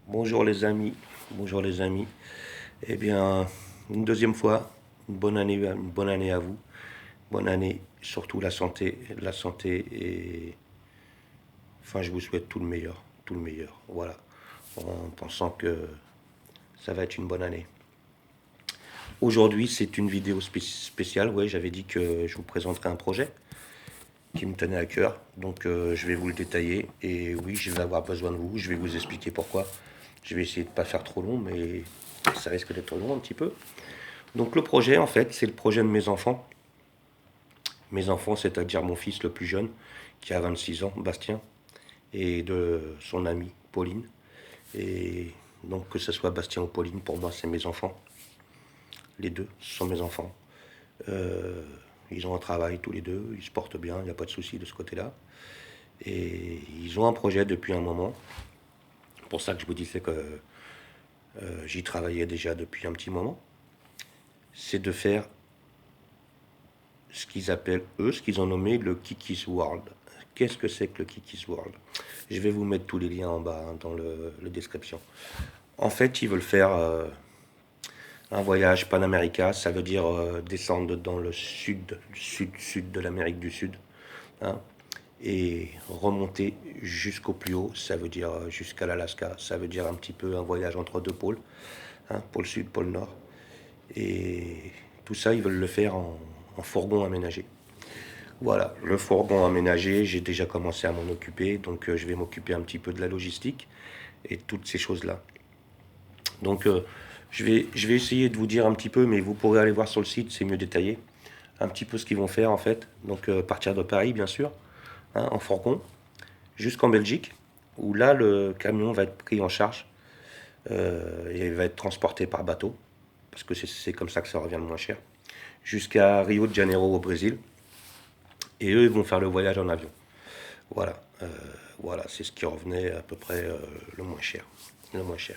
Bonjour les amis. Eh bien, une deuxième fois, une bonne année à vous. Bonne année, surtout la santé et enfin, je vous souhaite tout le meilleur. Voilà, en pensant que ça va être une bonne année. Aujourd'hui, c'est une vidéo spéciale. Ouais, j'avais dit que je vous présenterais un projet qui me tenait à cœur. Donc, je vais vous le détailler. Et oui, je vais avoir besoin de vous. Je vais vous expliquer pourquoi. Je vais essayer de ne pas faire trop long, mais ça risque d'être long un petit peu. Donc le projet, en fait, c'est le projet de mes enfants. Mes enfants, c'est-à-dire mon fils le plus jeune, qui a 26 ans, Bastien, et de son amie, Pauline. Et donc que ce soit Bastien ou Pauline, pour moi, c'est mes enfants. Les deux, ce sont mes enfants. Euh, Ils ont un travail tous les deux, ils se portent bien, il n'y a pas de souci de ce côté-là. Et ils ont un projet depuis un moment. C'est pour ça que je vous disais que j'y travaillais déjà depuis un petit moment. C'est de faire ce qu'ils appellent, eux, ce qu'ils ont nommé le Kiki's World. Qu'est-ce que c'est que le Kiki's World? Je vais vous mettre tous les liens en bas hein, dans la description. En fait, ils veulent faire un voyage Panamérica, ça veut dire descendre dans le sud de l'Amérique du Sud, hein, et remonter jusqu'au plus haut, ça veut dire jusqu'à l'Alaska, ça veut dire un petit peu un voyage entre deux pôles, hein, pôle sud, pôle nord. Et tout ça, ils veulent le faire en fourgon aménagé. Voilà, le fourgon aménagé, j'ai déjà commencé à m'en occuper, donc je vais m'occuper un petit peu de la logistique et toutes ces choses-là. Donc je vais essayer de vous dire un petit peu, mais vous pourrez aller voir sur le site, c'est mieux détaillé, un petit peu ce qu'ils vont faire en fait. Donc partir de Paris, bien sûr, hein, en fourgon, jusqu'en Belgique, où là le camion va être pris en charge et va être transporté par bateau, parce que c'est comme ça que ça revient le moins cher, jusqu'à Rio de Janeiro au Brésil. Et eux, ils vont faire le voyage en avion. Voilà, voilà, c'est ce qui revenait à peu près le moins cher. Le moins cher.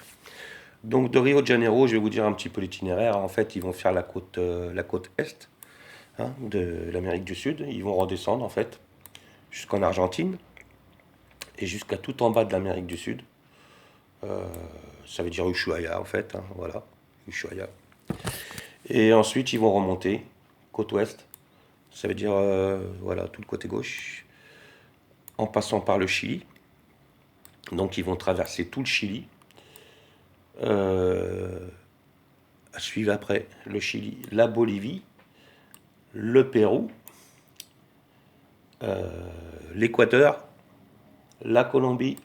Donc de Rio de Janeiro, je vais vous dire un petit peu l'itinéraire. En fait, ils vont faire la côte est hein, de l'Amérique du Sud. Ils vont redescendre en fait jusqu'en Argentine et jusqu'à tout en bas de l'Amérique du Sud. Euh, Ça veut dire Ushuaia en fait, hein, voilà, Ushuaia. Et ensuite, ils vont remonter côte ouest. Ça veut dire voilà tout le côté gauche, en passant par le Chili. Donc ils vont traverser tout le Chili. Euh, à suivre après le Chili, la Bolivie, le Pérou, l'Équateur, la Colombie.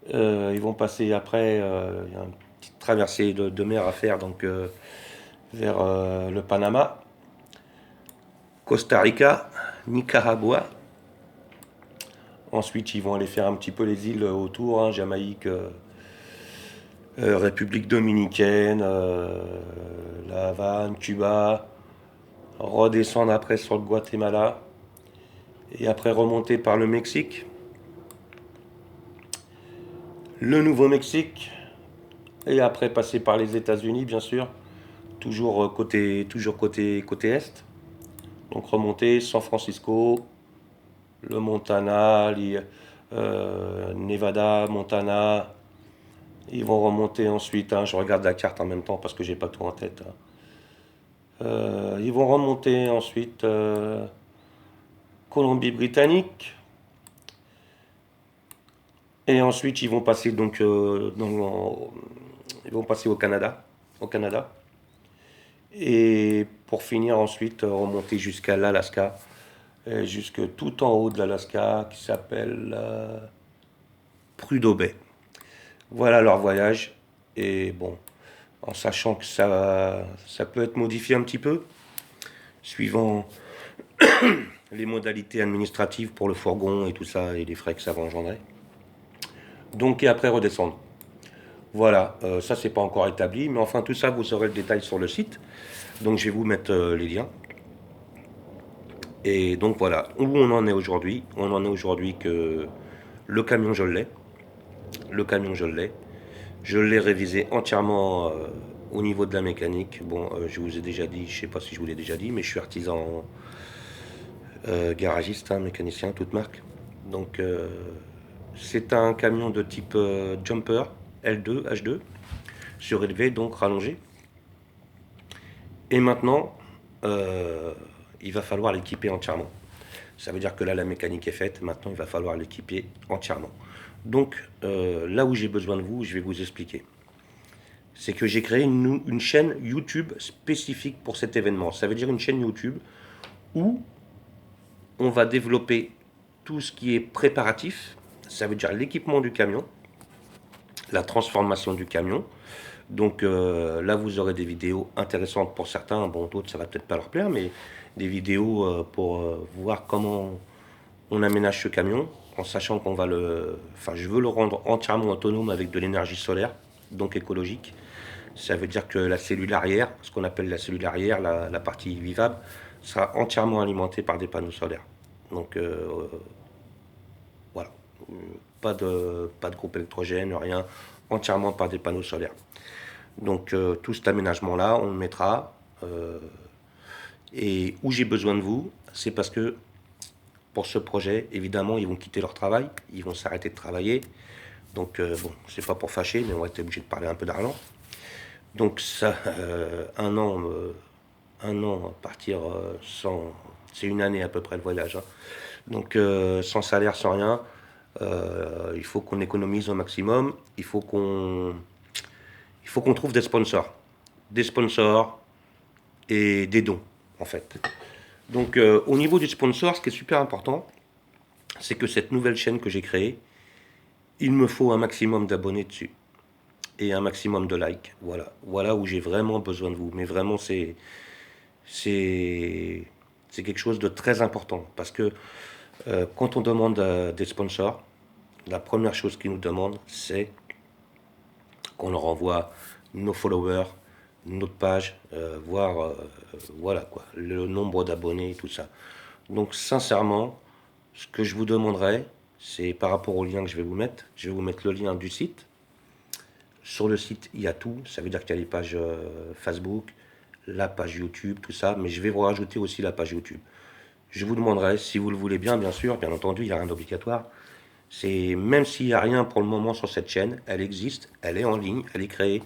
Ils vont passer après, il y a une petite traversée de mer à faire donc vers le Panama, Costa Rica, Nicaragua. Ensuite, ils vont aller faire un petit peu les îles autour, hein, Jamaïque, République dominicaine, La Havane, Cuba, redescendre après sur le Guatemala, et après remonter par le Mexique, le Nouveau-Mexique, et après passer par les États-Unis, bien sûr, côté est. Donc remonter San Francisco, le Montana, Nevada, Montana. Ils vont remonter ensuite, hein, je regarde la carte en même temps parce que j'ai pas tout en tête, hein. Ils vont remonter ensuite Colombie-Britannique. Et ensuite, ils vont passer donc ils vont passer au Canada, au Canada. Et pour finir ensuite remonter jusqu'à l'Alaska, jusque tout en haut de l'Alaska, qui s'appelle Prudhoe Bay. Voilà leur voyage. Et bon, en sachant que ça peut être modifié un petit peu, suivant les modalités administratives pour le fourgon et tout ça, et les frais que ça va engendrer. Donc, et après redescendre. Voilà, ça c'est pas encore établi, mais enfin tout ça vous aurez le détail sur le site. Donc je vais vous mettre les liens. Et donc voilà, où on en est aujourd'hui. On en est aujourd'hui que le camion je l'ai. Le camion je l'ai. Je l'ai révisé entièrement au niveau de la mécanique. Bon, je vous ai déjà dit, je sais pas si je vous l'ai déjà dit, mais je suis artisan garagiste, hein, mécanicien, toute marque. Donc C'est un camion de type Jumper L2, H2, surélevé, donc rallongé. Et maintenant, euh, il va falloir l'équiper entièrement. Ça veut dire que là, la mécanique est faite. Maintenant, il va falloir l'équiper entièrement. Donc, là où j'ai besoin de vous, je vais vous expliquer. C'est que j'ai créé une chaîne YouTube spécifique pour cet événement. Ça veut dire une chaîne YouTube où on va développer tout ce qui est préparatif. Ça veut dire l'équipement du camion, la transformation du camion. Donc là, vous aurez des vidéos intéressantes pour certains. Bon, d'autres, ça va peut-être pas leur plaire, mais des vidéos pour voir comment on aménage ce camion, en sachant qu'on va enfin, je veux le rendre entièrement autonome avec de l'énergie solaire, donc écologique. Ça veut dire que la cellule arrière, ce qu'on appelle la cellule arrière, la partie vivable, sera entièrement alimentée par des panneaux solaires. Donc voilà, pas de groupe électrogène, rien, entièrement par des panneaux solaires. Donc tout cet aménagement-là, on le mettra. Et où j'ai besoin de vous, c'est parce que pour ce projet, évidemment, ils vont quitter leur travail, ils vont s'arrêter de travailler. Donc bon, c'est pas pour fâcher, mais on va être obligé de parler un peu d'argent. Donc ça, un an partir sans, c'est une année à peu près le voyage. Hein. Donc sans salaire, sans rien, il faut qu'on économise au maximum. Il faut qu'on trouve des sponsors et des dons en fait. Donc au niveau du sponsor, ce qui est super important, c'est que cette nouvelle chaîne que j'ai créée, il me faut un maximum d'abonnés dessus et un maximum de likes. Voilà où j'ai vraiment besoin de vous. Mais vraiment, c'est c'est quelque chose de très important parce que quand on demande des sponsors, la première chose qu'ils nous demandent, c'est qu'on leur envoie nos followers, notre page, voir voilà quoi, le nombre d'abonnés et tout ça. Donc sincèrement, ce que je vous demanderais, c'est par rapport au lien que je vais vous mettre le lien du site. Sur le site, il y a tout. Ça veut dire qu'il y a les pages Facebook, la page YouTube, tout ça. Mais je vais vous rajouter aussi la page YouTube. Je vous demanderai, si vous le voulez bien, bien sûr, bien entendu, il n'y a rien d'obligatoire. C'est même s'il n'y a rien pour le moment sur cette chaîne, elle existe, elle est en ligne, elle est créée.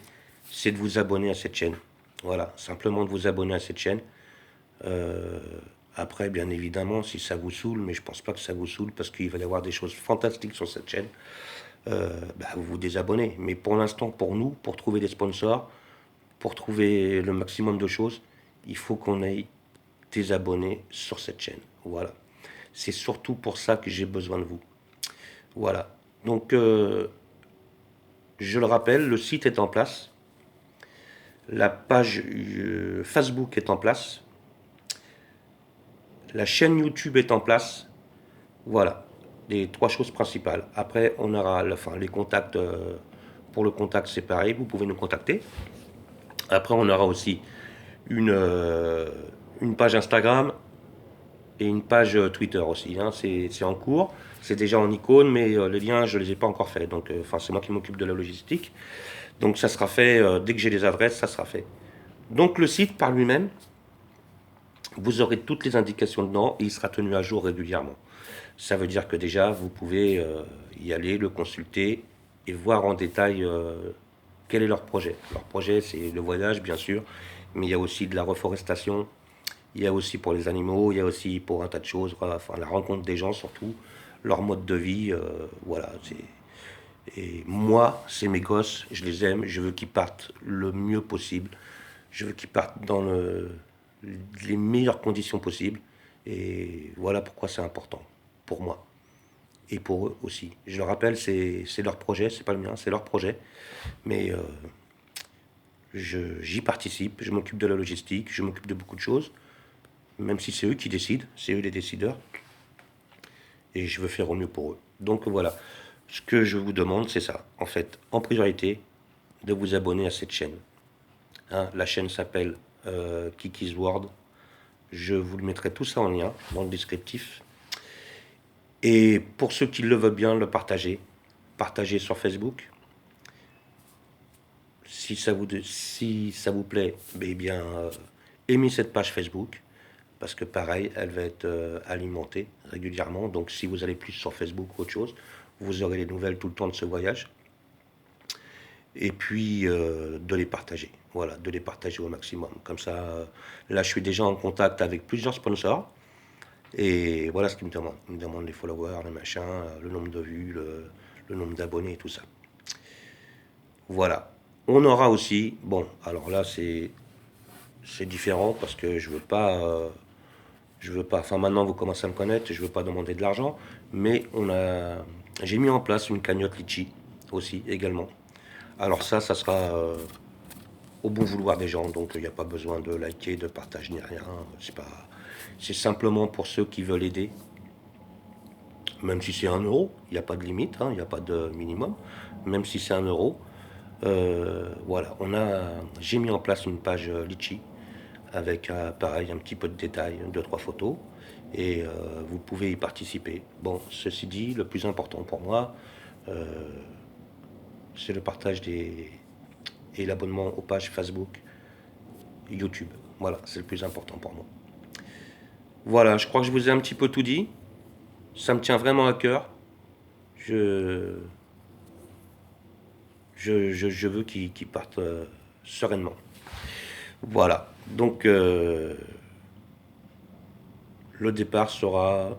C'est de vous abonner à cette chaîne. Voilà, simplement de vous abonner à cette chaîne. Euh, Après, bien évidemment, si ça vous saoule, mais je pense pas que ça vous saoule parce qu'il va y avoir des choses fantastiques sur cette chaîne, bah, vous vous désabonnez. Mais pour l'instant, pour nous, pour trouver des sponsors, pour trouver le maximum de choses, il faut qu'on ait des abonnés sur cette chaîne. Voilà. C'est surtout pour ça que j'ai besoin de vous. Voilà. Donc, je le rappelle, le site est en place. La page Facebook est en place. La chaîne YouTube est en place. Voilà. Les trois choses principales. Après, on aura enfin, les contacts. Pour le contact, c'est pareil. Vous pouvez nous contacter. Après, on aura aussi une, euh, une page Instagram et une page Twitter aussi. Hein. C'est en cours. C'est déjà en icône, mais les liens, je ne les ai pas encore faits. Donc, enfin, c'est moi qui m'occupe de la logistique. Donc, ça sera fait, dès que j'ai les adresses, ça sera fait. Donc, le site par lui-même, vous aurez toutes les indications dedans et il sera tenu à jour régulièrement. Ça veut dire que déjà, vous pouvez y aller, le consulter et voir en détail quel est leur projet. Leur projet, c'est le voyage, bien sûr, mais il y a aussi de la reforestation, il y a aussi pour les animaux, il y a aussi pour un tas de choses, enfin, la rencontre des gens surtout, leur mode de vie, voilà. Et moi, c'est mes gosses, je les aime, je veux qu'ils partent le mieux possible, je veux qu'ils partent dans les meilleures conditions possibles, et voilà pourquoi c'est important pour moi et pour eux aussi. Je le rappelle, c'est leur projet, c'est pas le mien, c'est leur projet, mais j'y participe, je m'occupe de la logistique, je m'occupe de beaucoup de choses, même si c'est eux qui décident, c'est eux les décideurs, et je veux faire au mieux pour eux. Donc voilà, ce que je vous demande, c'est ça, en fait, en priorité, de vous abonner à cette chaîne. Hein, la chaîne s'appelle Kiki's World. Je vous le mettrai tout ça en lien dans le descriptif. Et pour ceux qui le veulent bien, le partager. Partagez sur Facebook. Si ça vous plaît, eh bien, aimez cette page Facebook. Parce que pareil, elle va être alimentée régulièrement. Donc si vous allez plus sur Facebook ou autre chose, Vous aurez les nouvelles tout le temps de ce voyage. Et puis de les partager. Voilà, de les partager au maximum. Comme ça, là, je suis déjà en contact avec plusieurs sponsors. Et voilà ce qu'ils me demandent. Ils me demandent les followers, les machins, le nombre de vues, le nombre d'abonnés et tout ça. Voilà. On aura aussi, bon, alors là, c'est différent parce que je veux pas, enfin maintenant vous commencez à me connaître, je veux pas demander de l'argent, mais j'ai mis en place une cagnotte Litchi aussi également. Alors ça sera au bon vouloir des gens, donc il n'y a pas besoin de liker, de partager ni rien. C'est simplement pour ceux qui veulent aider, même si c'est 1 euro, il n'y a pas de limite, hein, il n'y a pas de minimum, même si c'est 1 euro. Voilà, j'ai mis en place une page Litchi avec pareil un petit peu de détails, 2, 3 photos, et vous pouvez y participer. Bon, ceci dit, le plus important pour moi, c'est le partage et l'abonnement aux pages Facebook, YouTube. Voilà, c'est le plus important pour moi. Voilà, je crois que je vous ai un petit peu tout dit. Ça me tient vraiment à cœur. Je, je veux qu'ils partent sereinement. Voilà. Donc, le départ sera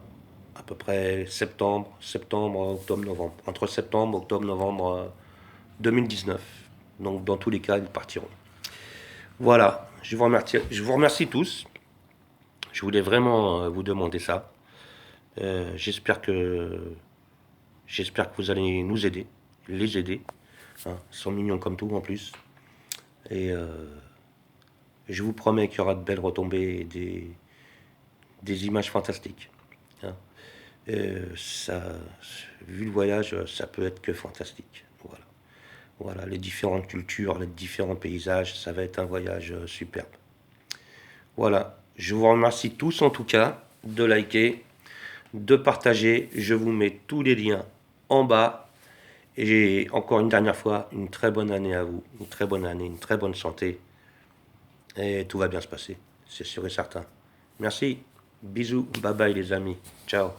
à peu près septembre, octobre, novembre. Entre septembre, octobre, novembre 2019. Donc, dans tous les cas, ils partiront. Voilà. Je vous remercie tous. Je voulais vraiment vous demander ça. J'espère que vous allez nous aider, les aider. Hein. Ils sont mignons comme tout en plus. Et je vous promets qu'il y aura de belles retombées et des images fantastiques. Hein. Ça, vu le voyage, ça peut être que fantastique. Voilà. Voilà, les différentes cultures, les différents paysages, ça va être un voyage superbe. Voilà, je vous remercie tous en tout cas de liker, de partager. Je vous mets tous les liens en bas. Et encore une dernière fois, une très bonne année à vous, une très bonne année, une très bonne santé. Et tout va bien se passer, c'est sûr et certain. Merci, bisous, bye bye les amis, ciao.